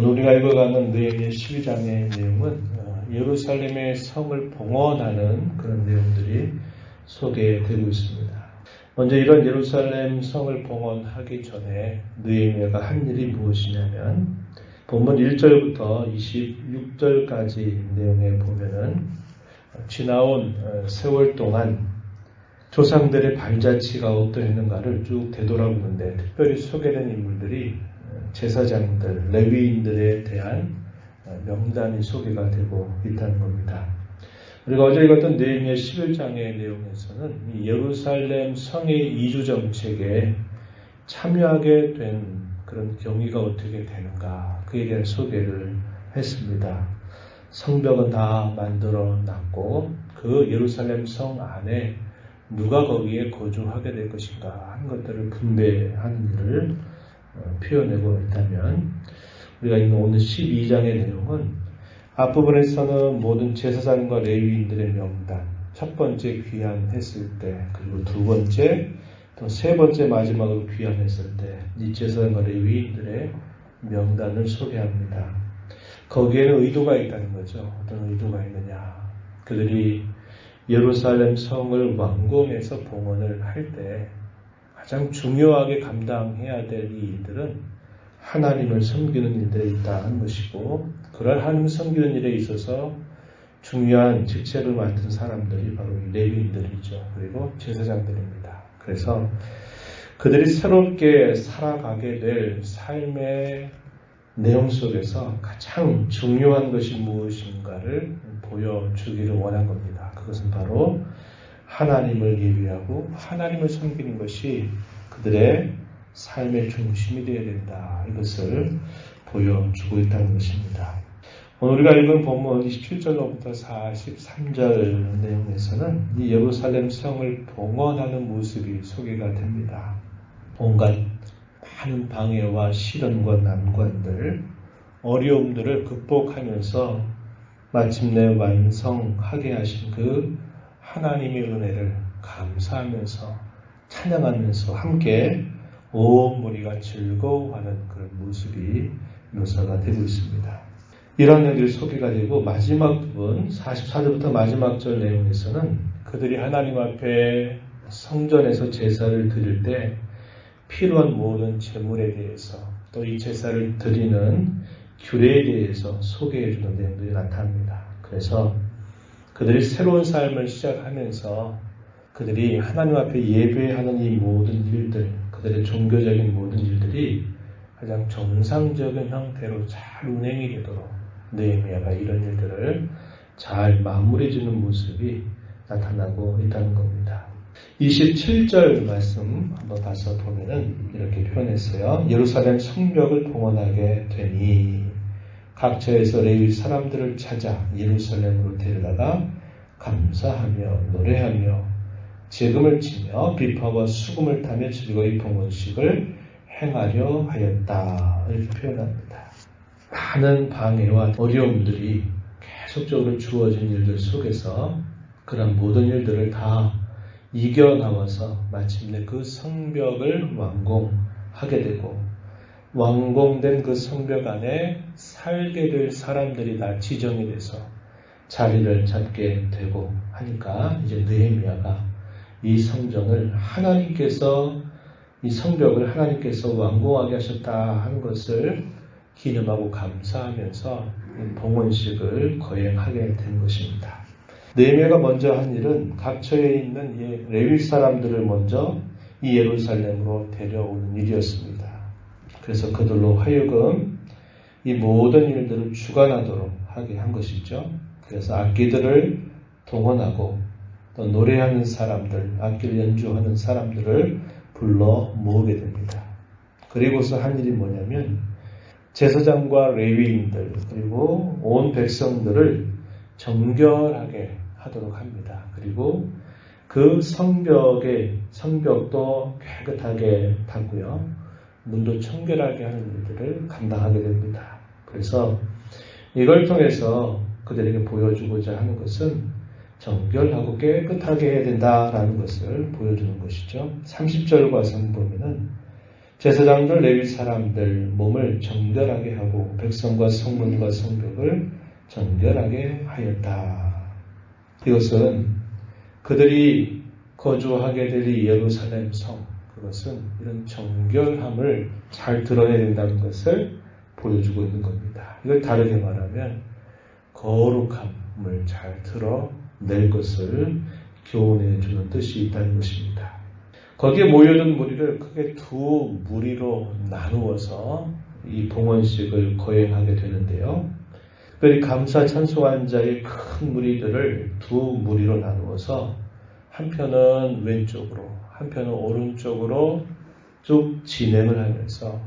오늘 우리가 읽어가는 느헤미야 12장의 내용은 예루살렘의 성을 봉헌하는 그런 내용들이 소개되고 있습니다. 먼저 이런 예루살렘 성을 봉헌하기 전에 느헤미야가 한 일이 무엇이냐면 본문 1절부터 26절까지 내용에 보면은 지나온 세월 동안 조상들의 발자취가 어떠했는가를 쭉 되돌아보는데 특별히 소개된 인물들이 제사장들, 레위인들에 대한 명단이 소개가 되고 있다는 겁니다. 우리가 어제 읽었던 느헤미야 11장의 내용에서는 이 예루살렘 성의 이주 정책에 참여하게 된 그런 경위가 어떻게 되는가 그에 대한 소개를 했습니다. 성벽은 다 만들어 놨고 그 예루살렘 성 안에 누가 거기에 거주하게 될 것인가 하는 것들을 분배하는 일을 표현하고 있다면 우리가 읽는 오늘 12장의 내용은 앞부분에서는 모든 제사장과 레위인들의 명단, 첫 번째 귀환했을 때, 그리고 두 번째, 또 세 번째 마지막으로 귀환했을 때 이 제사장과 레위인들의 명단을 소개합니다. 거기에는 의도가 있다는 거죠. 어떤 의도가 있느냐. 그들이 예루살렘 성을 완공해서 봉헌을 할 때 가장 중요하게 감당해야 될 이 일들은 하나님을 섬기는 일들에 있다는 것이고 그럴 하나님을 섬기는 일에 있어서 중요한 직책을 맡은 사람들이 바로 레위인들이죠. 그리고 제사장들입니다. 그래서 그들이 새롭게 살아가게 될 삶의 내용 속에서 가장 중요한 것이 무엇인가를 보여주기를 원한 겁니다. 그것은 바로 하나님을 예비하고 하나님을 섬기는 것이 그들의 삶의 중심이 되어야 된다. 이것을 보여주고 있다는 것입니다. 오늘 우리가 읽은 본문 27절로부터 43절 내용에서는 이 예루살렘 성을 봉헌하는 모습이 소개가 됩니다. 온갖 많은 방해와 시련과 난관들, 어려움들을 극복하면서 마침내 완성하게 하신 그 하나님의 은혜를 감사하면서 찬양하면서 함께 온 무리가 즐거워하는 그런 모습이 묘사가 되고 있습니다. 이런 내용들이 소개가 되고 마지막 부분 44절부터 마지막 절 내용에서는 그들이 하나님 앞에 성전에서 제사를 드릴 때 필요한 모든 제물에 대해서 또 이 제사를 드리는 규례에 대해서 소개해 주는 내용들이 나타납니다. 그래서 그들이 새로운 삶을 시작하면서 그들이 하나님 앞에 예배하는 이 모든 일들, 그들의 종교적인 모든 일들이 가장 정상적인 형태로 잘 운행이 되도록 느헤미야가 이런 일들을 잘 마무리해주는 모습이 나타나고 있다는 겁니다. 27절 말씀 한번 봐서 보면은 이렇게 표현했어요. 예루살렘 성벽을 봉헌하게 되니 각처에서 레위 사람들을 찾아 예루살렘으로 데려다가 감사하며 노래하며 재금을 치며 비파와 수금을 타며 즐거이 봉헌식을 행하려 하였다. 이렇게 표현합니다. 많은 방해와 어려움들이 계속적으로 주어진 일들 속에서 그런 모든 일들을 다 이겨나와서 마침내 그 성벽을 완공하게 되고 완공된 그 성벽 안에 살게 될 사람들이 다 지정이 돼서 자리를 잡게 되고 하니까 이제 느헤미야가 이 성전을 하나님께서 이 성벽을 하나님께서 완공하게 하셨다 하는 것을 기념하고 감사하면서 봉헌식을 거행하게 된 것입니다. 느헤미야가 먼저 한 일은 각처에 있는 레위 사람들을 먼저 이 예루살렘으로 데려오는 일이었습니다. 그래서 그들로 하여금 이 모든 일들을 주관하도록 하게 한 것이죠. 그래서 악기들을 동원하고 또 노래하는 사람들, 악기를 연주하는 사람들을 불러 모으게 됩니다. 그리고서 한 일이 뭐냐면 제사장과 레위인들 그리고 온 백성들을 정결하게 하도록 합니다. 그리고 그 성벽도 깨끗하게 닦고요. 문도 청결하게 하는 일들을 감당하게 됩니다. 그래서 이걸 통해서 그들에게 보여주고자 하는 것은 정결하고 깨끗하게 해야 된다라는 것을 보여주는 것이죠. 30절 과서 보면은 제사장들, 레위 사람들 몸을 정결하게 하고 백성과 성문과 성벽을 정결하게 하였다. 이것은 그들이 거주하게 될 이 예루살렘 성, 그것은 이런 정결함을 잘 드러내야 된다는 것을 보여주고 있는 겁니다. 이걸 다르게 말하면 거룩함을 잘 드러낼 것을 교훈해 주는 뜻이 있다는 것입니다. 거기에 모여든 무리를 크게 두 무리로 나누어서 이 봉헌식을 거행하게 되는데요. 특별히 감사 찬송한 자의 큰 무리들을 두 무리로 나누어서 한편은 왼쪽으로, 한편은 오른쪽으로 쭉 진행을 하면서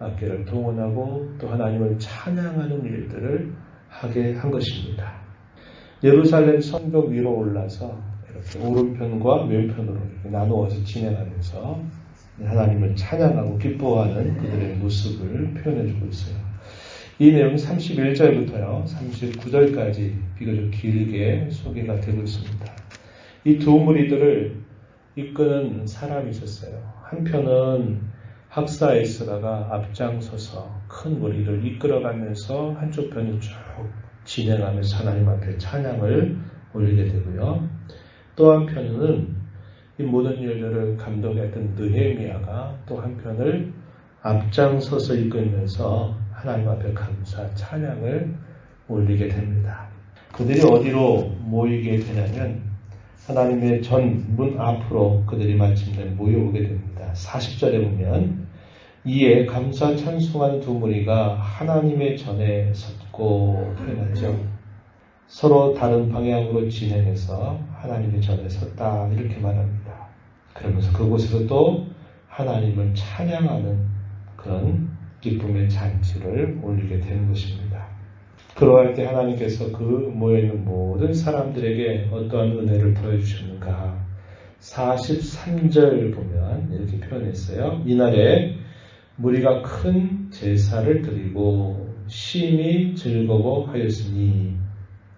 악기를 동원하고 또 하나님을 찬양하는 일들을 하게 한 것입니다. 예루살렘 성벽 위로 올라서 이렇게 오른편과 왼편으로 이렇게 나누어서 진행하면서 하나님을 찬양하고 기뻐하는 그들의 모습을 표현해주고 있어요. 이 내용이 31절부터요 39절까지 비교적 길게 소개가 되고 있습니다. 이 두 무리들을 이끄는 사람이 있었어요. 한편은 학사 에스라가 앞장서서 큰 무리를 이끌어가면서 한쪽 편을 쭉 진행하면서 하나님 앞에 찬양을 올리게 되고요. 또 한편은 이 모든 일들을 감독했던 느헤미야가 또 한편을 앞장서서 이끌면서 하나님 앞에 감사 찬양을 올리게 됩니다. 그들이 어디로 모이게 되냐면 하나님의 전 문 앞으로 그들이 마침내 모여오게 됩니다. 40절에 보면 이에 감사 찬송하는 두 무리가 하나님의 전에 섰고 표현하죠. 서로 다른 방향으로 진행해서 하나님의 전에 섰다 이렇게 말합니다. 그러면서 그곳에서 또 하나님을 찬양하는 그런 기쁨의 잔치를 올리게 되는 것입니다. 그러할 때 하나님께서 그 모여있는 모든 사람들에게 어떠한 은혜를 보여주셨는가. 43절 보면 이렇게 표현했어요. 이날에 무리가 큰 제사를 드리고 심히 즐거워하였으니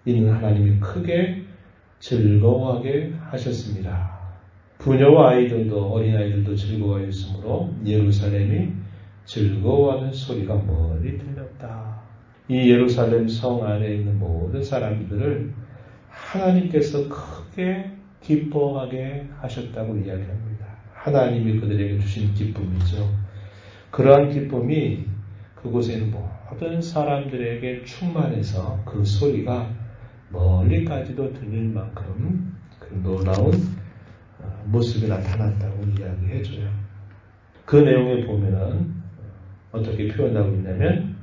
이는 하나님이 크게 즐거워하게 하셨습니다. 부녀와 아이들도 어린아이들도 즐거워하였으므로 예루살렘이 즐거워하는 소리가 멀리 들렸다. 이 예루살렘 성 안에 있는 모든 사람들을 하나님께서 크게 기뻐하게 하셨다고 이야기합니다. 하나님이 그들에게 주신 기쁨이죠. 그러한 기쁨이 그곳에 있는 모든 사람들에게 충만해서 그 소리가 멀리까지도 들릴 만큼 그 놀라운 모습이 나타났다고 이야기해줘요. 그 내용에 보면은 어떻게 표현하고 있냐면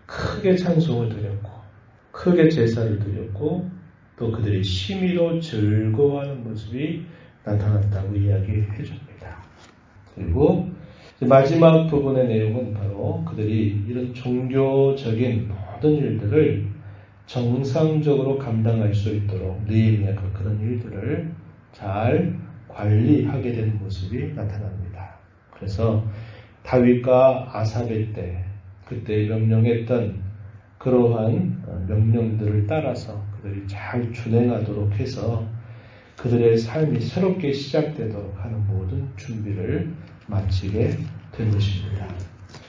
크게 찬송을 드렸고 크게 제사를 드렸고 또 그들이 심히도 즐거워하는 모습이 나타났다고 이야기해 줍니다. 그리고 마지막 부분의 내용은 바로 그들이 이런 종교적인 모든 일들을 정상적으로 감당할 수 있도록 느헤미야가 그런 일들을 잘 관리하게 된 모습이 나타납니다. 그래서 다윗과 아삽의 때 그때 명령했던 그러한 명령들을 따라서 그들이 잘 준행하도록 해서 그들의 삶이 새롭게 시작되도록 하는 모든 준비를 마치게 된 것입니다.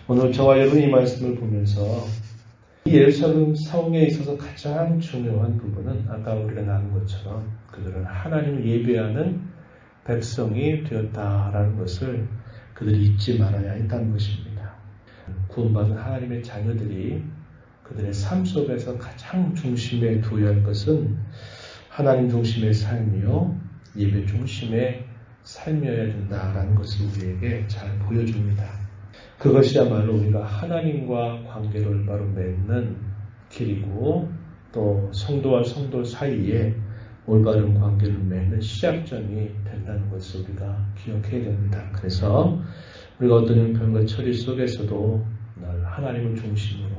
오늘 저와 여러분 이 말씀을 보면서 이 예루살렘 성에 있어서 가장 중요한 부분은 아까 우리가 나눈 것처럼 그들은 하나님을 예배하는 백성이 되었다라는 것을 그들이 잊지 말아야 했다는 것입니다. 구원받은 하나님의 자녀들이 그들의 삶 속에서 가장 중심에 두어야 할 것은 하나님 중심의 삶이요 예배 중심의 삶이어야 된다라는 것을 우리에게 잘 보여줍니다. 그것이야말로 우리가 하나님과 관계를 올바로 맺는 길이고 또 성도와 성도 사이에 올바른 관계를 맺는 시작점이 된다는 것을 우리가 기억해야 됩니다. 그래서 우리가 어떤 형편과 처리 속에서도 늘 하나님을 중심으로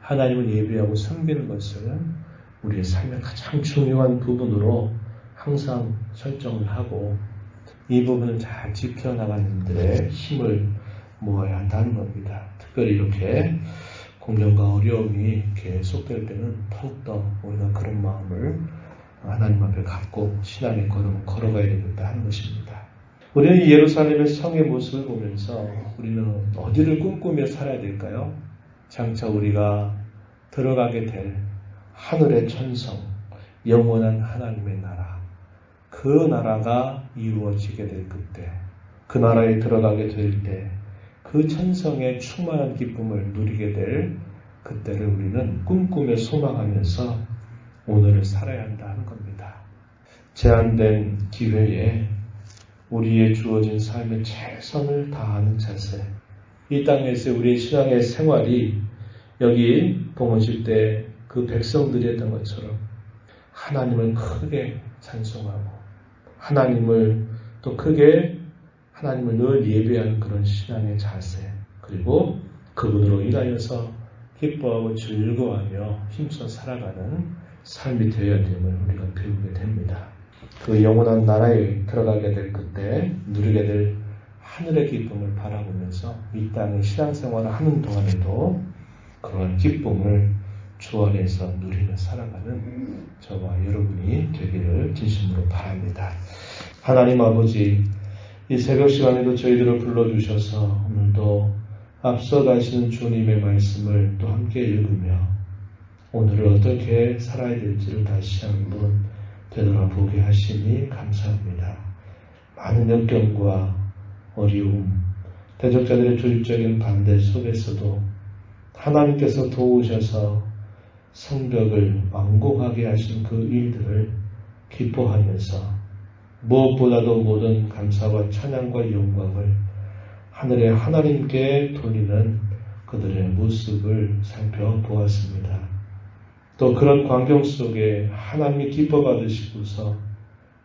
하나님을 예배하고 섬기는 것을 우리의 삶의 가장 중요한 부분으로 항상 설정을 하고 이 부분을 잘 지켜나가는 분들의 힘을 모아야 한다는 겁니다. 특별히 이렇게 공경과 어려움이 계속될 때는 더욱더 우리가 그런 마음을 하나님 앞에 갖고 신앙의 걸음을 걸어가야 된다 하는 것입니다. 우리는 이 예루살렘의 성의 모습을 보면서 우리는 어디를 꿈꾸며 살아야 될까요? 장차 우리가 들어가게 될 하늘의 천성, 영원한 하나님의 나라, 그 나라가 이루어지게 될 그때, 그 나라에 들어가게 될 때, 그 천성의 충만한 기쁨을 누리게 될 그때를 우리는 꿈꾸며 소망하면서 오늘을 살아야 한다는 겁니다. 제한된 기회에 우리의 주어진 삶의 최선을 다하는 자세, 이 땅에서 우리의 신앙의 생활이 여기 봉헌식 때 그 백성들이 했던 것처럼 하나님을 크게 찬송하고 하나님을 또 크게 하나님을 늘 예배하는 그런 신앙의 자세, 그리고 그분으로 인하여서 기뻐하고 즐거워하며 힘써 살아가는 삶이 되어야 됨을 우리가 배우게 됩니다. 그 영원한 나라에 들어가게 될 그때 누리게 될 하늘의 기쁨을 바라보면서 이 땅의 신앙생활을 하는 동안에도 그런 기쁨을 주 안에서 누리며 살아가는 저와 여러분이 되기를 진심으로 바랍니다. 하나님 아버지, 이 새벽 시간에도 저희들을 불러주셔서 오늘도 앞서가시는 주님의 말씀을 또 함께 읽으며 오늘을 어떻게 살아야 될지를 다시 한번 되돌아보게 하시니 감사합니다. 많은 역경과 어려움, 대적자들의 조직적인 반대 속에서도 하나님께서 도우셔서 성벽을 완공하게 하신 그 일들을 기뻐하면서 무엇보다도 모든 감사와 찬양과 영광을 하늘의 하나님께 돌리는 그들의 모습을 살펴보았습니다. 또 그런 광경 속에 하나님이 기뻐 받으시고서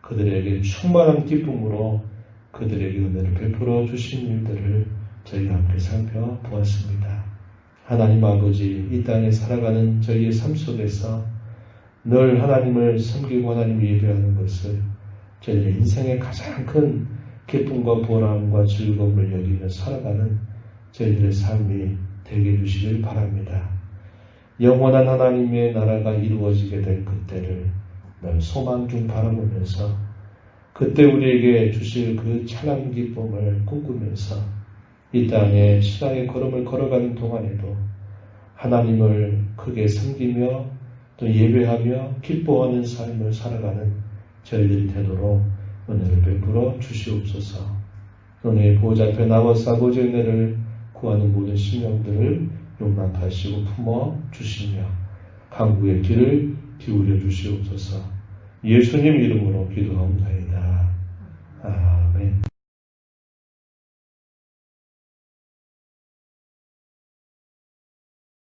그들에게 충만한 기쁨으로 그들에게 은혜를 베풀어 주신 일들을 저희가 함께 살펴보았습니다. 하나님 아버지, 이 땅에 살아가는 저희의 삶 속에서 늘 하나님을 섬기고 하나님을 예배하는 것을 저희의 인생의 가장 큰 기쁨과 보람과 즐거움을 여기며 살아가는 저희들의 삶이 되게 해주시길 바랍니다. 영원한 하나님의 나라가 이루어지게 될 그때를 늘 소망 중 바라보면서 그때 우리에게 주실 그 찬양 기쁨을 꿈꾸면서 이 땅에 신앙의 걸음을 걸어가는 동안에도 하나님을 크게 섬기며 또 예배하며 기뻐하는 삶을 살아가는 저희들이 되도록 은혜를 베풀어 주시옵소서. 은혜의 보호자 앞에 나와서 아버지의 은혜를 구하는 모든 심령들을 용납하시고 품어 주시며 강구의 길을 기울여 주시옵소서. 예수님 이름으로 기도하옵나이다. 아멘.